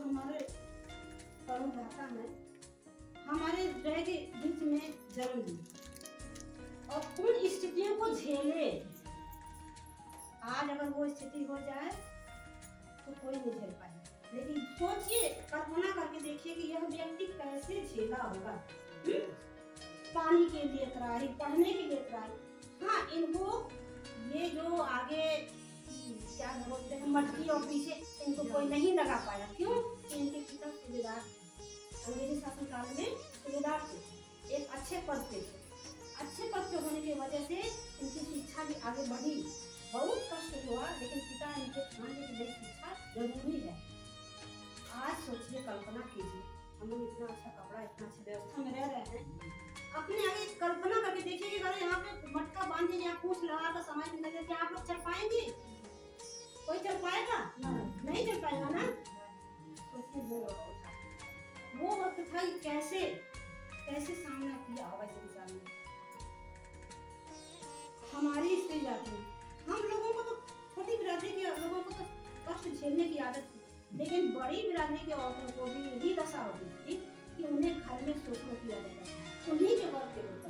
हमारे परमदाता ने हमारे जो है कि बीच में जन्म दी और उन स्थितियों को झेले। आज अगर वो स्थिति हो जाए तो कोई नहीं झेल पाएगा, लेकिन सोचिए, कल्पना करके देखिए कि यह व्यक्ति कैसे झेला होगा। पानी के लिए त्राही, पढ़ने के लिए त्राही। हाँ, इनको ये जो आगे क्या बोलते हैं मटकी और पीछे इनको कोई नहीं लगा पाया। क्यों? इनके पिता सूबेदार थे, अंग्रेजी शासनकाल में सूबेदार थे, एक अच्छे पद पे थे। अच्छे पद पे होने की वजह से इनकी शिक्षा भी आगे बढ़ी। बहुत कष्ट हुआ, लेकिन पिता इनके ठान के लिए शिक्षा जरूरी है। आज सोचिए, कल्पना कीजिए, हम लोग इतना अच्छा कपड़ा, इतना अच्छी व्यवस्था में रह रहे हैं। अपने आगे कल्पना करके देखिए कि अगर यहाँ पे मटका बांध दीजिए, यहाँ पूछ लगा कर समाज में लगे, क्या आप लोग चल पाएंगे? कोई चल पाएगा? नहीं चल पाएगा ना। सोचिए वो वक्त था कि कैसे सामना किया होगा इस इंसान ने। हमारी स्त्री जाति में हम लोगों को तो छोटी बिरादरी के लोगों को तो कष्ट झेलने की आदत थी, लेकिन बड़ी बिरादरी के औरतों को भी यही दशा होती थी कि उन्हें घर में शोषण किया जाता था, उन्हीं के वर्ग के लोग।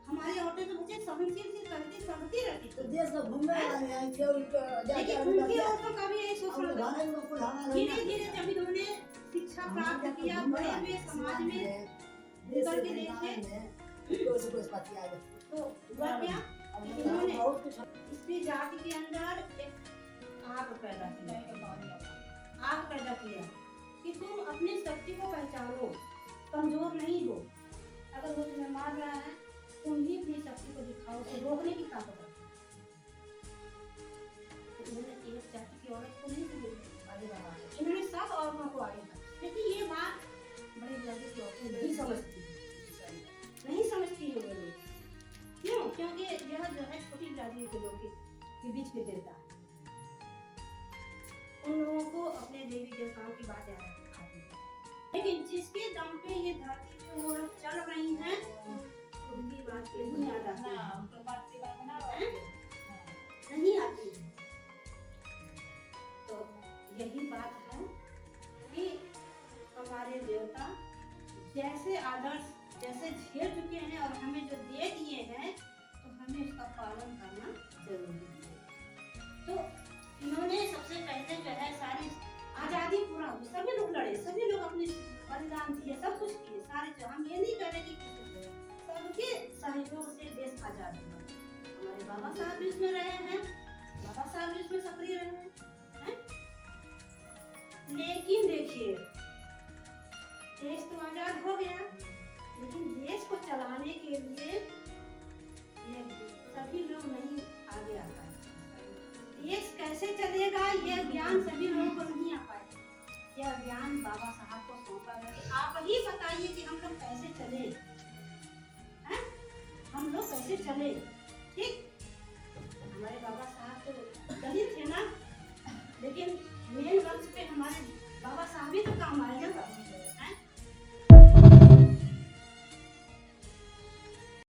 हमारी औरतें तो मुझे सहनशील थी, सहती रहती तो देश में घूमने वाले हैं जो लेकिन उनकी औरतों का भी यही शोषण था। धीरे धीरे जब इन्होंने शिक्षा प्राप्त किया, बड़े हुए, समाज में निकल के देखे तो हुआ क्या, इन्होंने स्त्री जाति के अंदर एक आग पैदा किया कि तुम अपनी शक्ति को पहचानो, कमजोर नहीं हो। अगर वो तुम्हें मार रहा है, तुम भी अपनी शक्ति को दिखाओ, उसे रोकने की ताकत रखो। इन्होंने एक जाति की औरत को नहीं आगे बढ़ाया, इन्होंने सब औरतों को आगे बढ़ाया। लेकिन ये बात बड़ी जाति की औरतें नहीं समझती है वो लोग। क्यों? क्योंकि यह जो है छोटी जाति के लोग के बीच में देता है। उन लोगों को अपने देवी देवताओं की बात याद आती है, लेकिन जिसके दम पे ये धरती पे वो लोग चल रही हैं, उनकी बात नहीं याद आती नहीं आती है। तो यही बात है कि हमारे देवता जैसे आदर्श जैसे झेल चुके हैं और हमें जो दे दिए हैं, तो हमें उसका पालन करना जरूरी है। तो इन्होंने सबसे पहले जो है सारी आजादी पूरा हुई, सभी लोग लड़े, सभी लोग अपने बलिदान दिए, सब कुछ किए सारे। जो हम ये नहीं कह रहे कि सबके सहयोग से देश आजाद हुआ। हमारे बाबा साहब भी इसमें रहे हैं, बाबा साहब भी इसमें सक्रिय रहे हैं। लेकिन देखिए, देश तो आजाद हो गया, लेकिन देश को चलाने के लिए सभी लोग नहीं आगे आ पाए। देश कैसे चलेगा यह ज्ञान सभी लोगों को नहीं आ पाए। यह ज्ञान बाबा साहब को सौंपा गया। आप ही बताइए कि हम लोग कैसे चले, हैं? हम लोग कैसे चले?